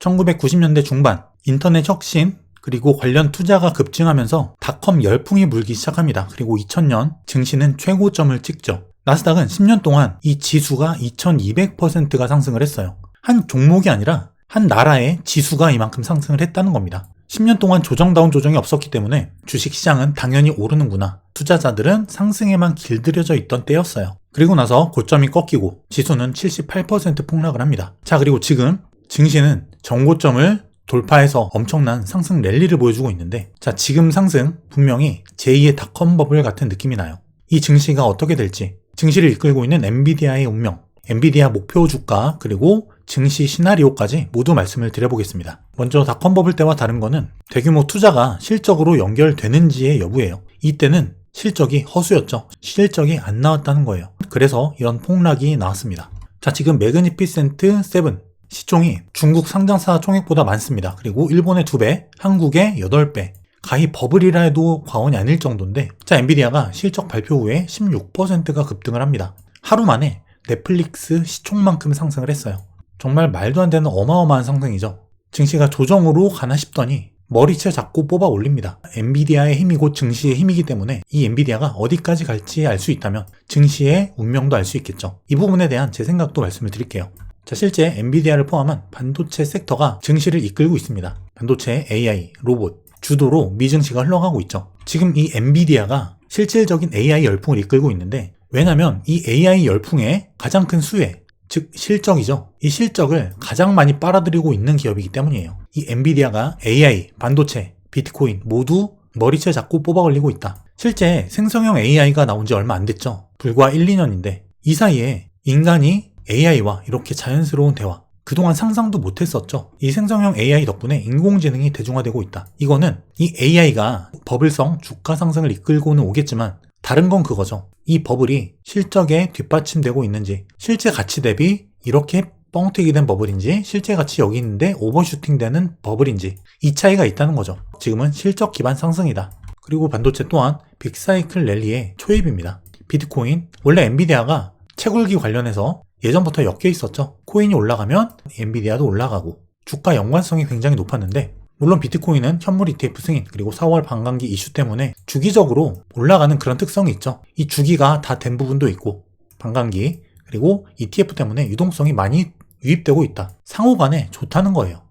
1990년대 중반 인터넷 혁신 그리고 관련 투자가 급증하면서 닷컴 열풍이 불기 시작합니다. 그리고 2000년 증시는 최고점을 찍죠. 나스닥은 10년 동안 이 지수가 2200%가 상승을 했어요. 한 종목이 아니라 한 나라의 지수가 이만큼 상승을 했다는 겁니다. 10년 동안 조정다운 조정이 없었기 때문에 주식시장은 당연히 오르는구나. 투자자들은 상승에만 길들여져 있던 때였어요. 그리고 나서 고점이 꺾이고 지수는 78% 폭락을 합니다. 자, 그리고 지금 증시는 정고점을 돌파해서 엄청난 상승 랠리를 보여주고 있는데, 자, 지금 상승 분명히 제2의 닷컴 버블 같은 느낌이 나요. 이 증시가 어떻게 될지, 증시를 이끌고 있는 엔비디아의 운명, 엔비디아 목표 주가, 그리고 증시 시나리오까지 모두 말씀을 드려보겠습니다. 먼저 닷컴 버블 때와 다른 거는 대규모 투자가 실적으로 연결되는지의 여부예요. 이때는 실적이 허수였죠. 실적이 안 나왔다는 거예요. 그래서 이런 폭락이 나왔습니다. 자, 지금 매그니피센트 7 시총이 중국 상장사 총액보다 많습니다. 그리고 일본의 2배, 한국의 8배. 가히 버블이라 해도 과언이 아닐 정도인데, 자, 엔비디아가 실적 발표 후에 16%가 급등을 합니다. 하루 만에 넷플릭스 시총만큼 상승을 했어요. 정말 말도 안 되는 어마어마한 상승이죠. 증시가 조정으로 가나 싶더니 머리채 잡고 뽑아 올립니다. 엔비디아의 힘이 곧 증시의 힘이기 때문에 이 엔비디아가 어디까지 갈지 알 수 있다면 증시의 운명도 알 수 있겠죠. 이 부분에 대한 제 생각도 말씀을 드릴게요. 자, 실제 엔비디아를 포함한 반도체 섹터가 증시를 이끌고 있습니다. 반도체, AI, 로봇, 주도로 미증시가 흘러가고 있죠. 지금 이 엔비디아가 실질적인 AI 열풍을 이끌고 있는데, 왜냐면 이 AI 열풍의 가장 큰 수혜, 즉 실적이죠. 이 실적을 가장 많이 빨아들이고 있는 기업이기 때문이에요. 이 엔비디아가 AI, 반도체, 비트코인 모두 머리채 잡고 뽑아 올리고 있다. 실제 생성형 AI가 나온 지 얼마 안 됐죠. 불과 1, 2년인데 이 사이에 인간이 AI와 이렇게 자연스러운 대화, 그동안 상상도 못했었죠. 이 생성형 AI 덕분에 인공지능이 대중화되고 있다. 이거는 이 AI가 버블성 주가 상승을 이끌고는 오겠지만 다른 건 그거죠. 이 버블이 실적에 뒷받침되고 있는지, 실제 가치 대비 이렇게 뻥튀기 된 버블인지, 실제 가치 여기 있는데 오버슈팅 되는 버블인지, 이 차이가 있다는 거죠. 지금은 실적 기반 상승이다. 그리고 반도체 또한 빅사이클 랠리의 초입입니다. 비트코인, 원래 엔비디아가 채굴기 관련해서 예전부터 엮여 있었죠. 코인이 올라가면 엔비디아도 올라가고 주가 연관성이 굉장히 높았는데, 물론 비트코인은 현물 ETF 승인 그리고 4월 반감기 이슈 때문에 주기적으로 올라가는 그런 특성이 있죠. 이 주기가 다 된 부분도 있고, 반감기 그리고 ETF 때문에 유동성이 많이 유입되고 있다. 상호간에 좋다는 거예요.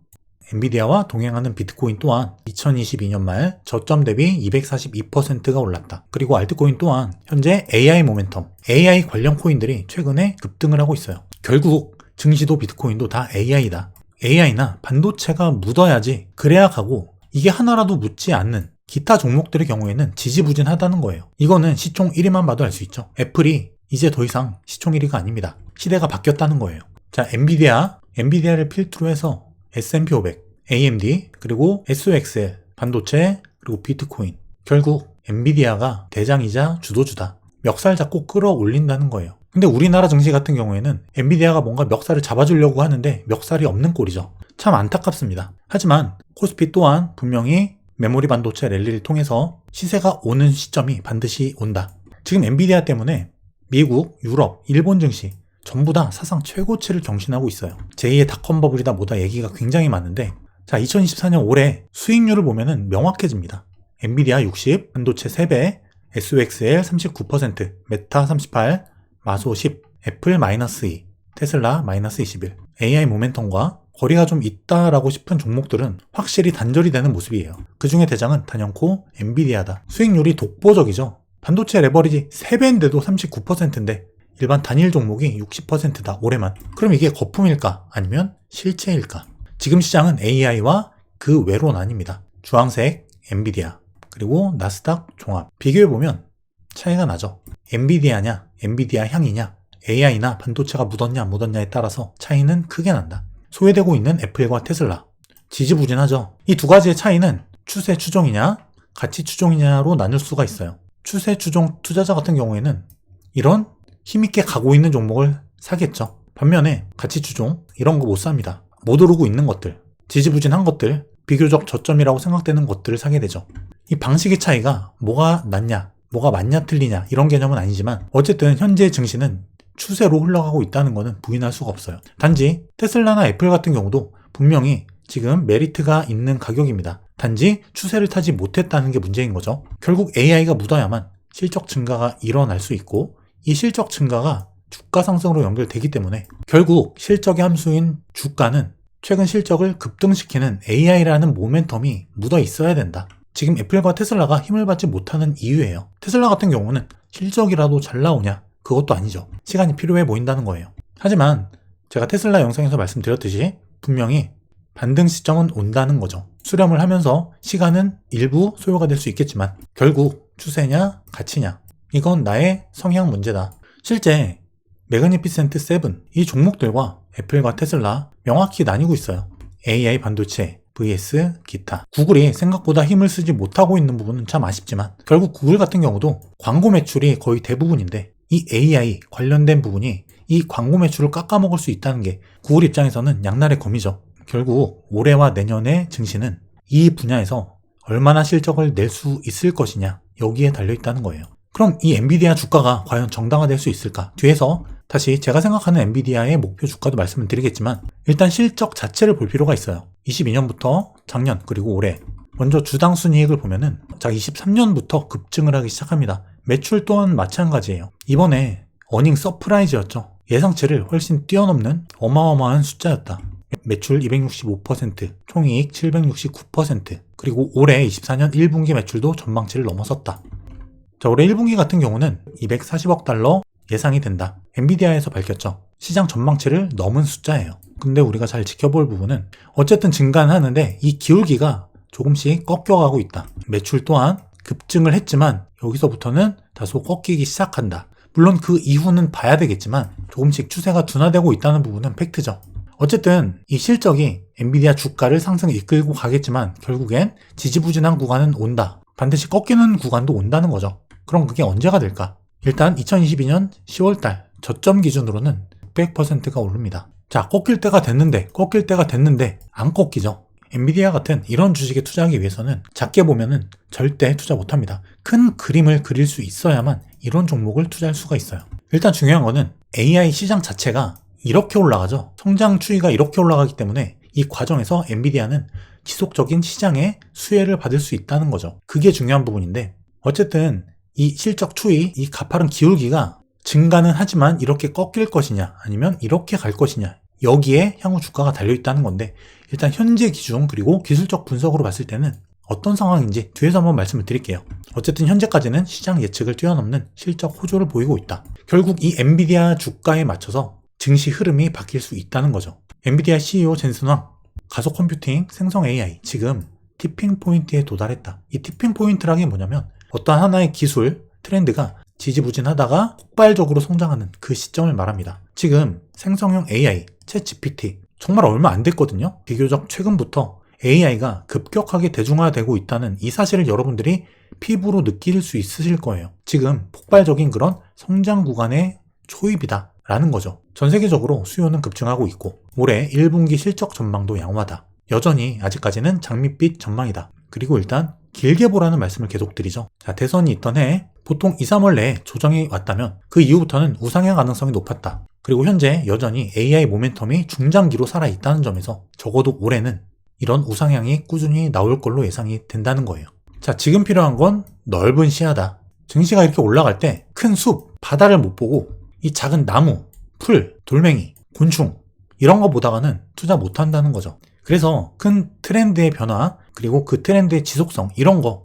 엔비디아와 동행하는 비트코인 또한 2022년 말 저점 대비 242%가 올랐다. 그리고 알트코인 또한 현재 AI 모멘텀, AI 관련 코인들이 최근에 급등을 하고 있어요. 결국 증시도 비트코인도 다 AI다. AI나 반도체가 묻어야지, 그래야 가고, 이게 하나라도 묻지 않는 기타 종목들의 경우에는 지지부진하다는 거예요. 이거는 시총 1위만 봐도 알 수 있죠. 애플이 이제 더 이상 시총 1위가 아닙니다. 시대가 바뀌었다는 거예요. 자, 엔비디아를 필두로 해서 S&P 500, AMD, 그리고 SOXL, 반도체, 그리고 비트코인. 결국 엔비디아가 대장이자 주도주다. 멱살 잡고 끌어올린다는 거예요. 근데 우리나라 증시 같은 경우에는 엔비디아가 뭔가 멱살을 잡아주려고 하는데 멱살이 없는 꼴이죠. 참 안타깝습니다. 하지만 코스피 또한 분명히 메모리 반도체 랠리를 통해서 시세가 오는 시점이 반드시 온다. 지금 엔비디아 때문에 미국, 유럽, 일본 증시 전부 다 사상 최고치를 경신하고 있어요. 제2의 닷컴 버블이다 뭐다 얘기가 굉장히 많은데, 자, 2024년 올해 수익률을 보면은 명확해집니다. 엔비디아 60, 반도체 3배, SOXL 39%, 메타 38, 마소 10, 애플 -2, 테슬라 -21. AI 모멘텀과 거리가 좀 있다라고 싶은 종목들은 확실히 단절이 되는 모습이에요. 그 중에 대장은 단연코 엔비디아다. 수익률이 독보적이죠. 반도체 레버리지 3배인데도 39%인데 일반 단일 종목이 60%다, 올해만. 그럼 이게 거품일까? 아니면 실체일까? 지금 시장은 AI와 그 외로 나뉩니다. 주황색 엔비디아, 그리고 나스닥 종합. 비교해보면 차이가 나죠. 엔비디아냐, 엔비디아 향이냐, AI나 반도체가 묻었냐 안 묻었냐에 따라서 차이는 크게 난다. 소외되고 있는 애플과 테슬라. 지지부진하죠. 이 두 가지의 차이는 추세 추종이냐, 가치 추종이냐로 나눌 수가 있어요. 추세 추종 투자자 같은 경우에는 이런 힘있게 가고 있는 종목을 사겠죠. 반면에 가치 추종, 이런 거 못 삽니다. 못 오르고 있는 것들, 지지부진한 것들, 비교적 저점이라고 생각되는 것들을 사게 되죠. 이 방식의 차이가 뭐가 낫냐, 뭐가 맞냐 틀리냐 이런 개념은 아니지만, 어쨌든 현재 증시는 추세로 흘러가고 있다는 것은 부인할 수가 없어요. 단지 테슬라나 애플 같은 경우도 분명히 지금 메리트가 있는 가격입니다. 단지 추세를 타지 못했다는 게 문제인 거죠. 결국 AI가 묻어야만 실적 증가가 일어날 수 있고 이 실적 증가가 주가 상승으로 연결되기 때문에 결국 실적의 함수인 주가는 최근 실적을 급등시키는 AI라는 모멘텀이 묻어 있어야 된다. 지금 애플과 테슬라가 힘을 받지 못하는 이유예요. 테슬라 같은 경우는 실적이라도 잘 나오냐? 그것도 아니죠. 시간이 필요해 보인다는 거예요. 하지만 제가 테슬라 영상에서 말씀드렸듯이 분명히 반등 시점은 온다는 거죠. 수렴을 하면서 시간은 일부 소요가 될 수 있겠지만 결국 추세냐 가치냐 이건 나의 성향 문제다. 실제 매그니피센트 7 이 종목들과 애플과 테슬라 명확히 나뉘고 있어요. AI 반도체 vs 기타. 구글이 생각보다 힘을 쓰지 못하고 있는 부분은 참 아쉽지만 결국 구글 같은 경우도 광고 매출이 거의 대부분인데 이 AI 관련된 부분이 이 광고 매출을 깎아먹을 수 있다는 게 구글 입장에서는 양날의 검이죠. 결국 올해와 내년의 증시는 이 분야에서 얼마나 실적을 낼 수 있을 것이냐 여기에 달려있다는 거예요. 그럼 이 엔비디아 주가가 과연 정당화될 수 있을까? 뒤에서 다시 제가 생각하는 엔비디아의 목표 주가도 말씀을 드리겠지만 일단 실적 자체를 볼 필요가 있어요. 22년부터 작년 그리고 올해 먼저 주당 순이익을 보면은 23년부터 급증을 하기 시작합니다. 매출 또한 마찬가지예요. 이번에 어닝 서프라이즈였죠. 예상치를 훨씬 뛰어넘는 어마어마한 숫자였다. 매출 265%, 총이익 769%, 그리고 올해 24년 1분기 매출도 전망치를 넘어섰다. 자, 올해 1분기 같은 경우는 240억 달러 예상이 된다. 엔비디아에서 밝혔죠. 시장 전망치를 넘은 숫자예요. 근데 우리가 잘 지켜볼 부분은 어쨌든 증가는 하는데 이 기울기가 조금씩 꺾여가고 있다. 매출 또한 급증을 했지만 여기서부터는 다소 꺾이기 시작한다. 물론 그 이후는 봐야 되겠지만 조금씩 추세가 둔화되고 있다는 부분은 팩트죠. 어쨌든 이 실적이 엔비디아 주가를 상승에 이끌고 가겠지만 결국엔 지지부진한 구간은 온다. 반드시 꺾이는 구간도 온다는 거죠. 그럼 그게 언제가 될까? 일단 2022년 10월달 저점 기준으로는 600%가 오릅니다. 자, 꺾일 때가 됐는데 안 꺾이죠. 엔비디아 같은 이런 주식에 투자하기 위해서는 작게 보면은 절대 투자 못합니다. 큰 그림을 그릴 수 있어야만 이런 종목을 투자할 수가 있어요. 일단 중요한 거는 AI 시장 자체가 이렇게 올라가죠. 성장 추이가 이렇게 올라가기 때문에 이 과정에서 엔비디아는 지속적인 시장의 수혜를 받을 수 있다는 거죠. 그게 중요한 부분인데 어쨌든 이 실적 추이, 이 가파른 기울기가 증가는 하지만 이렇게 꺾일 것이냐 아니면 이렇게 갈 것이냐 여기에 향후 주가가 달려있다는 건데 일단 현재 기준 그리고 기술적 분석으로 봤을 때는 어떤 상황인지 뒤에서 한번 말씀을 드릴게요. 어쨌든 현재까지는 시장 예측을 뛰어넘는 실적 호조를 보이고 있다. 결국 이 엔비디아 주가에 맞춰서 증시 흐름이 바뀔 수 있다는 거죠. 엔비디아 CEO 젠슨 황, 가속 컴퓨팅, 생성 AI 지금 티핑 포인트에 도달했다. 이 티핑 포인트라는 게 뭐냐면 어떠한 하나의 기술, 트렌드가 지지부진하다가 폭발적으로 성장하는 그 시점을 말합니다. 지금 생성형 AI, 챗 GPT 정말 얼마 안 됐거든요. 비교적 최근부터 AI가 급격하게 대중화되고 있다는 이 사실을 여러분들이 피부로 느낄 수 있으실 거예요. 지금 폭발적인 그런 성장 구간의 초입이다 라는 거죠. 전 세계적으로 수요는 급증하고 있고 올해 1분기 실적 전망도 양호하다. 여전히 아직까지는 장밋빛 전망이다. 그리고 일단 길게 보라는 말씀을 계속 드리죠. 자, 대선이 있던 해 보통 2, 3월 내에 조정이 왔다면 그 이후부터는 우상향 가능성이 높았다. 그리고 현재 여전히 AI 모멘텀이 중장기로 살아있다는 점에서 적어도 올해는 이런 우상향이 꾸준히 나올 걸로 예상이 된다는 거예요. 자, 지금 필요한 건 넓은 시야다. 증시가 이렇게 올라갈 때 큰 숲, 바다를 못 보고 이 작은 나무, 풀, 돌멩이, 곤충 이런 거 보다가는 투자 못 한다는 거죠. 그래서 큰 트렌드의 변화 그리고 그 트렌드의 지속성 이런 걸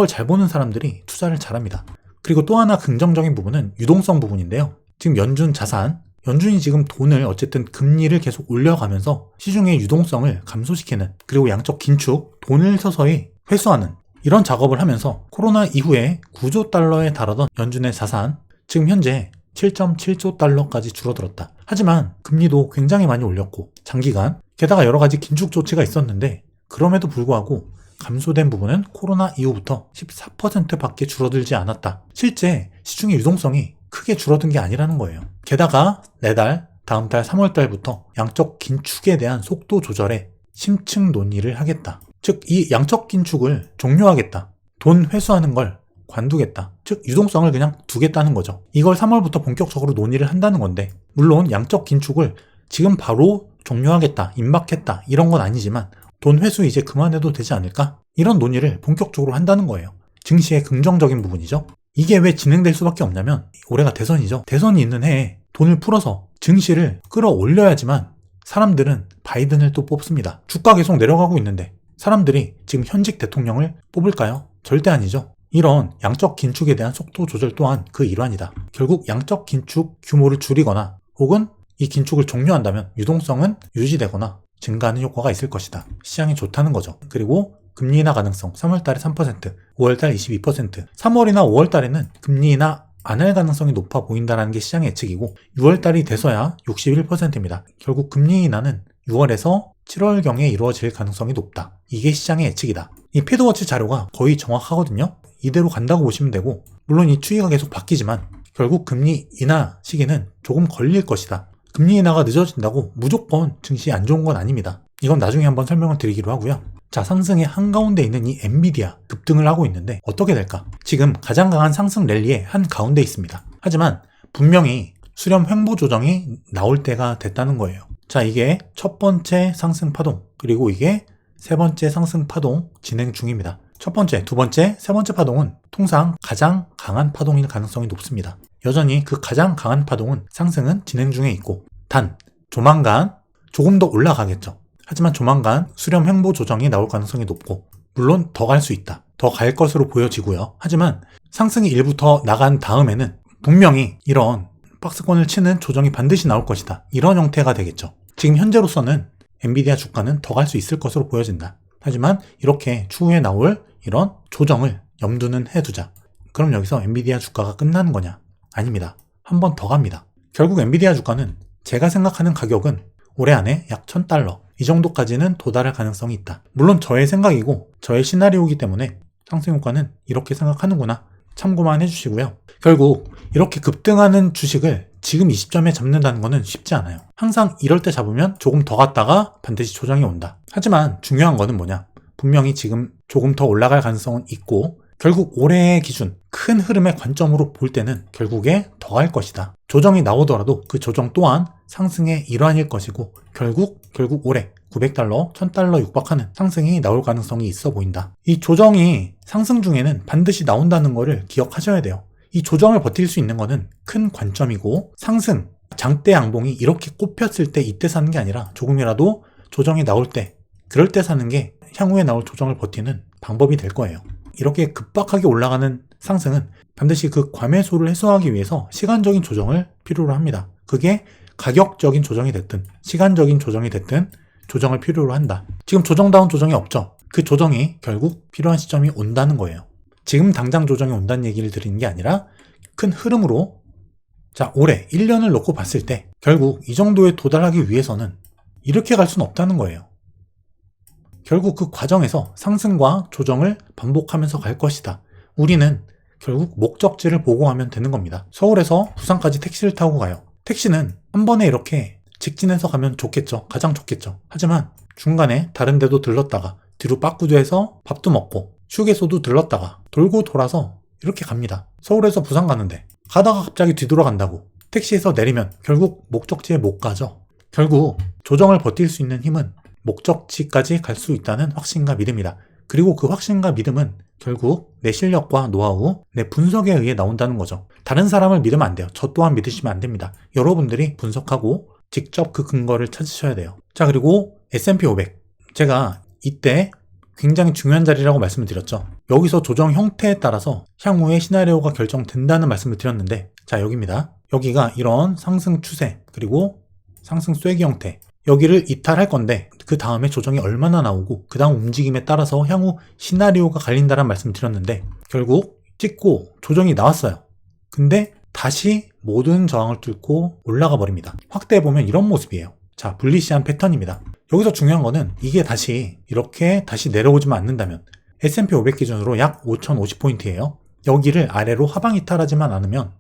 잘 보는 사람들이 투자를 잘합니다. 그리고 또 하나 긍정적인 부분은 유동성 부분인데요. 지금 연준 자산, 연준이 지금 돈을 어쨌든 금리를 계속 올려가면서 시중의 유동성을 감소시키는 그리고 양적 긴축, 돈을 서서히 회수하는 이런 작업을 하면서 코로나 이후에 9조 달러에 달하던 연준의 자산 지금 현재 7.7조 달러까지 줄어들었다. 하지만 금리도 굉장히 많이 올렸고 장기간 게다가 여러 가지 긴축 조치가 있었는데 그럼에도 불구하고 감소된 부분은 코로나 이후부터 14%밖에 줄어들지 않았다. 실제 시중의 유동성이 크게 줄어든 게 아니라는 거예요. 게다가 내달, 다음 달 3월 달부터 양적 긴축에 대한 속도 조절에 심층 논의를 하겠다. 즉, 이 양적 긴축을 종료하겠다. 돈 회수하는 걸 관두겠다. 즉, 유동성을 그냥 두겠다는 거죠. 이걸 3월부터 본격적으로 논의를 한다는 건데 물론 양적 긴축을 지금 바로 종료하겠다, 임박했다 이런 건 아니지만 돈 회수 이제 그만해도 되지 않을까? 이런 논의를 본격적으로 한다는 거예요. 증시의 긍정적인 부분이죠. 이게 왜 진행될 수밖에 없냐면 올해가 대선이죠. 대선이 있는 해에 돈을 풀어서 증시를 끌어올려야지만 사람들은 바이든을 또 뽑습니다. 주가 계속 내려가고 있는데 사람들이 지금 현직 대통령을 뽑을까요? 절대 아니죠. 이런 양적 긴축에 대한 속도 조절 또한 그 일환이다. 결국 양적 긴축 규모를 줄이거나 혹은 이 긴축을 종료한다면 유동성은 유지되거나 증가하는 효과가 있을 것이다. 시장이 좋다는 거죠. 그리고 금리 인하 가능성 3월달에 3%, 5월달 22%, 3월이나 5월달에는 금리 인하 안 할 가능성이 높아 보인다는 게 시장의 예측이고 6월달이 돼서야 61%입니다. 결국 금리 인하는 6월에서 7월경에 이루어질 가능성이 높다. 이게 시장의 예측이다. 이 패드워치 자료가 거의 정확하거든요. 이대로 간다고 보시면 되고 물론 이 추이가 계속 바뀌지만 결국 금리 인하 시기는 조금 걸릴 것이다. 금리 인하가 늦어진다고 무조건 증시에 안 좋은 건 아닙니다. 이건 나중에 한번 설명을 드리기로 하고요. 자, 상승의 한가운데 있는 이 엔비디아 급등을 하고 있는데 어떻게 될까? 지금 가장 강한 상승 랠리의 한가운데 있습니다. 하지만 분명히 수렴 횡보 조정이 나올 때가 됐다는 거예요. 자, 이게 첫 번째 상승 파동, 그리고 이게 세 번째 상승 파동 진행 중입니다. 첫 번째, 두 번째, 세 번째 파동은 통상 가장 강한 파동일 가능성이 높습니다. 여전히 그 가장 강한 파동은 상승은 진행 중에 있고 단 조만간 조금 더 올라가겠죠. 하지만 조만간 수렴 횡보 조정이 나올 가능성이 높고 물론 더 갈 수 있다. 더 갈 것으로 보여지고요. 하지만 상승이 일부터 나간 다음에는 분명히 이런 박스권을 치는 조정이 반드시 나올 것이다. 이런 형태가 되겠죠. 지금 현재로서는 엔비디아 주가는 더 갈 수 있을 것으로 보여진다. 하지만 이렇게 추후에 나올 이런 조정을 염두는 해두자. 그럼 여기서 엔비디아 주가가 끝나는 거냐? 아닙니다. 한 번 더 갑니다. 결국 엔비디아 주가는 제가 생각하는 가격은 올해 안에 약 $1,000 이 정도까지는 도달할 가능성이 있다. 물론 저의 생각이고 저의 시나리오이기 때문에 상승 효과는 이렇게 생각하는구나 참고만 해주시고요. 결국 이렇게 급등하는 주식을 지금 이 시점에 잡는다는 것은 쉽지 않아요. 항상 이럴 때 잡으면 조금 더 갔다가 반드시 조정이 온다. 하지만 중요한 거는 뭐냐? 분명히 지금 조금 더 올라갈 가능성은 있고 결국 올해의 기준, 큰 흐름의 관점으로 볼 때는 결국에 더 갈 것이다. 조정이 나오더라도 그 조정 또한 상승의 일환일 것이고 결국 올해 $900, $1,000 육박하는 상승이 나올 가능성이 있어 보인다. 이 조정이 상승 중에는 반드시 나온다는 것을 기억하셔야 돼요. 이 조정을 버틸 수 있는 것은 큰 관점이고 상승, 장대 양봉이 이렇게 꼽혔을 때 이때 사는 게 아니라 조금이라도 조정이 나올 때 그럴 때 사는 게 향후에 나올 조정을 버티는 방법이 될 거예요. 이렇게 급박하게 올라가는 상승은 반드시 그 과매수를 해소하기 위해서 시간적인 조정을 필요로 합니다. 그게 가격적인 조정이 됐든 시간적인 조정이 됐든 조정을 필요로 한다. 지금 조정다운 조정이 없죠. 그 조정이 결국 필요한 시점이 온다는 거예요. 지금 당장 조정이 온다는 얘기를 드리는 게 아니라 큰 흐름으로 자 올해 1년을 놓고 봤을 때 결국 이 정도에 도달하기 위해서는 이렇게 갈 수는 없다는 거예요. 결국 그 과정에서 상승과 조정을 반복하면서 갈 것이다. 우리는 결국 목적지를 보고 가면 되는 겁니다. 서울에서 부산까지 택시를 타고 가요. 택시는 한 번에 이렇게 직진해서 가면 좋겠죠. 가장 좋겠죠. 하지만 중간에 다른 데도 들렀다가 뒤로 빠꾸도해서 밥도 먹고 휴게소도 들렀다가 돌고 돌아서 이렇게 갑니다. 서울에서 부산 가는데 가다가 갑자기 뒤돌아간다고 택시에서 내리면 결국 목적지에 못 가죠. 결국 조정을 버틸 수 있는 힘은 목적지까지 갈 수 있다는 확신과 믿음이다. 그리고 그 확신과 믿음은 결국 내 실력과 노하우, 내 분석에 의해 나온다는 거죠. 다른 사람을 믿으면 안 돼요. 저 또한 믿으시면 안 됩니다. 여러분들이 분석하고 직접 그 근거를 찾으셔야 돼요. 자, 그리고 S&P 500. 제가 이때 굉장히 중요한 자리라고 말씀을 드렸죠. 여기서 조정 형태에 따라서 향후의 시나리오가 결정된다는 말씀을 드렸는데 자, 여기입니다. 여기가 이런 상승 추세 그리고 상승 쐐기 형태 여기를 이탈할 건데 그 다음에 조정이 얼마나 나오고 그 다음 움직임에 따라서 향후 시나리오가 갈린다는 말씀을 드렸는데 결국 찍고 조정이 나왔어요. 근데 다시 모든 저항을 뚫고 올라가 버립니다. 확대해보면 이런 모습이에요. 자, 불리시한 패턴입니다. 여기서 중요한 거는 이게 다시 이렇게 다시 내려오지만 않는다면 S&P 500 기준으로 약 5050포인트예요. 여기를 아래로 하방 이탈하지만 않으면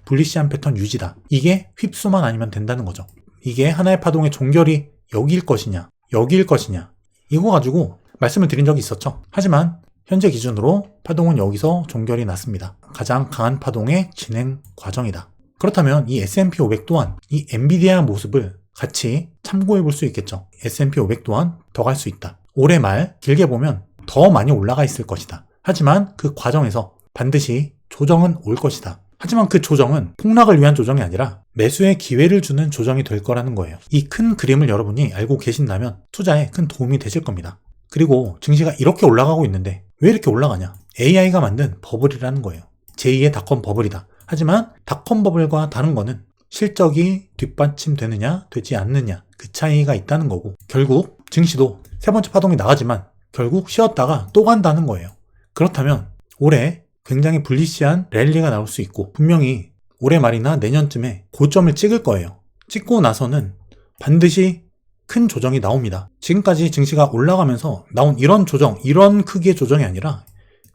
불리시한 패턴 유지다. 이게 휩수만 아니면 된다는 거죠. 이게 하나의 파동의 종결이 여기일 것이냐 여기일 것이냐 이거 가지고 말씀을 드린 적이 있었죠. 하지만 현재 기준으로 파동은 여기서 종결이 났습니다. 가장 강한 파동의 진행 과정이다. 그렇다면 이 S&P 500 또한 이 엔비디아 모습을 같이 참고해 볼 수 있겠죠. S&P 500 또한 더 갈 수 있다. 올해 말 길게 보면 더 많이 올라가 있을 것이다. 하지만 그 과정에서 반드시 조정은 올 것이다. 하지만 그 조정은 폭락을 위한 조정이 아니라 매수의 기회를 주는 조정이 될 거라는 거예요. 이 큰 그림을 여러분이 알고 계신다면 투자에 큰 도움이 되실 겁니다. 그리고 증시가 이렇게 올라가고 있는데 왜 이렇게 올라가냐? AI가 만든 버블이라는 거예요. 제2의 닷컴 버블이다. 하지만 닷컴 버블과 다른 거는 실적이 뒷받침되느냐 되지 않느냐 그 차이가 있다는 거고, 결국 증시도 세 번째 파동이 나가지만 결국 쉬었다가 또 간다는 거예요. 그렇다면 올해 굉장히 불리시한 랠리가 나올 수 있고, 분명히 올해 말이나 내년쯤에 고점을 찍을 거예요. 찍고 나서는 반드시 큰 조정이 나옵니다. 지금까지 증시가 올라가면서 나온 이런 조정, 이런 크기의 조정이 아니라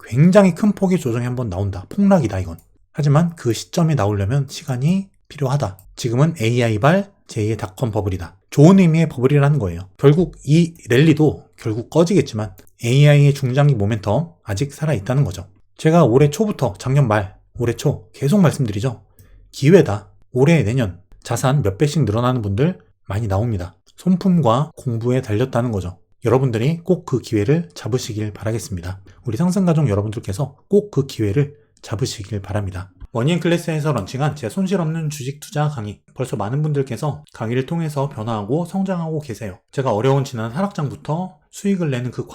굉장히 큰 폭의 조정이 한번 나온다. 폭락이다 이건. 하지만 그 시점에 나오려면 시간이 필요하다. 지금은 AI발 제2의 닷컴 버블이다. 좋은 의미의 버블이라는 거예요. 결국 이 랠리도 결국 꺼지겠지만 AI의 중장기 모멘텀 아직 살아있다는 거죠. 제가 올해 초부터 작년 말, 올해 초 계속 말씀드리죠. 기회다. 올해 내년 자산 몇 배씩 늘어나는 분들 많이 나옵니다. 손품과 공부에 달렸다는 거죠. 여러분들이 꼭 그 기회를 잡으시길 바라겠습니다. 우리 상승가족 여러분들께서 꼭 그 기회를 잡으시길 바랍니다. 머니앤클래스에서 런칭한 제 손실 없는 주식 투자 강의, 벌써 많은 분들께서 강의를 통해서 변화하고 성장하고 계세요. 제가 어려운 지난 하락장부터 수익을 내는 그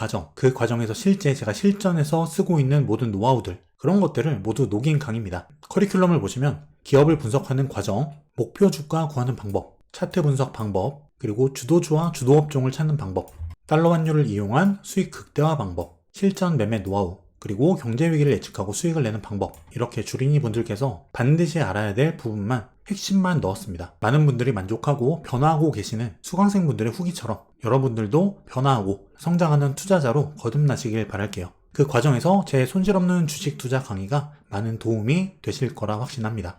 과정에서 실제 제가 실전에서 쓰고 있는 모든 노하우들, 그런 것들을 모두 녹인 강의입니다. 커리큘럼을 보시면 기업을 분석하는 과정, 목표 주가 구하는 방법, 차트 분석 방법, 그리고 주도주와 주도업종을 찾는 방법, 달러 환율을 이용한 수익 극대화 방법, 실전 매매 노하우, 그리고 경제 위기를 예측하고 수익을 내는 방법, 이렇게 주린이 분들께서 반드시 알아야 될 부분만, 핵심만 넣었습니다. 많은 분들이 만족하고 변화하고 계시는 수강생 분들의 후기처럼 여러분들도 변화하고 성장하는 투자자로 거듭나시길 바랄게요. 그 과정에서 제 손실 없는 주식 투자 강의가 많은 도움이 되실 거라 확신합니다.